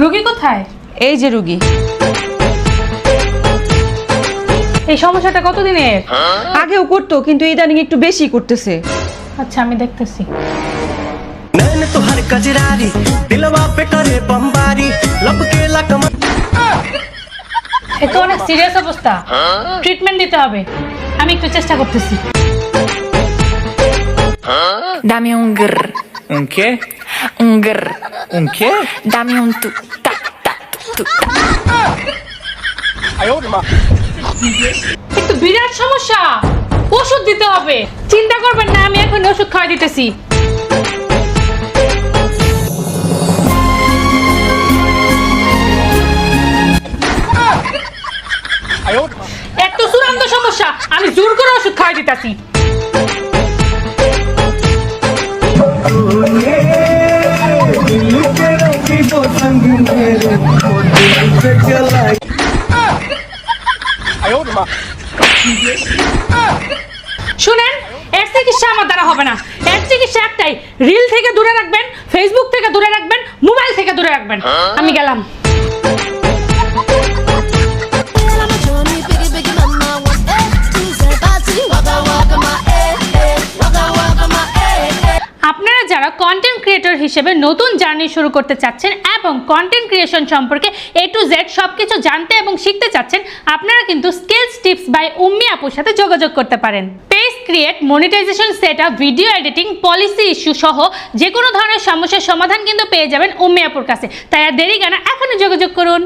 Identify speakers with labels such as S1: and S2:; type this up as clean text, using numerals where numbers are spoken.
S1: রোগী কোথায়?
S2: এই যে রোগী।
S1: এই সমস্যাটা কতদিনের?
S2: আগেও করতো কিন্তু ইদানিং একটু বেশি করতেছে।
S1: আচ্ছা আমি দেখতেছি।
S3: मैंने तो हर कजरारी दिलवा पे करे बमबारी लब के लकम
S1: এ তো অনেক সিরিয়াস অবস্থা, ট্রিটমেন্ট দিতে হবে। আমি একটু চেষ্টা করতেছি।
S4: Dame un grr,
S3: ¿Un qué?
S4: un grr.
S3: ¿Un qué?
S4: Dame un tu, ta, ta, tu, ta.
S1: একটু বিরাট সমস্যা, ওষুধ দিতে হবে। চিন্তা করবেন না, আমি এখন ওষুধ খাওয়াই দিতেছি। এত চূড়ান্ত সমস্যা, আমি জোর করে ওষুধ খাওয়াই দিতেছি। শুনেন, এর চিকিৎসা আমার দ্বারা হবে না। এর চিকিৎসা একটাই, রিল থেকে দূরে রাখবেন, ফেসবুক থেকে দূরে রাখবেন, মোবাইল থেকে দূরে রাখবেন। আমি গেলাম।
S5: I'm a Johnny, biggie, biggie, mama, one, two, three, party, waka, waka, my, waka, waka, my,
S1: আপনারা যারা কন্টেন্ট ক্রিয়েটর হিসেবে নতুন জার্নি শুরু করতে চাচ্ছেন এবং কন্টেন্ট ক্রিয়েশন সম্পর্কে A to Z সবকিছু জানতে এবং শিখতে চাচ্ছেন, আপনারা কিন্তু স্কিলস টিপস বাই উম্মি আপুর সাথে যোগাযোগ করতে পারেন। Page create, monetization setup, video editing, policy issue সহ যে কোনো ধরনের সমস্যার সমাধান কিন্তু পেয়ে যাবেন উম্মি আপুর কাছে। তাই আর দেরি কেন, এখনই যোগাযোগ করুন।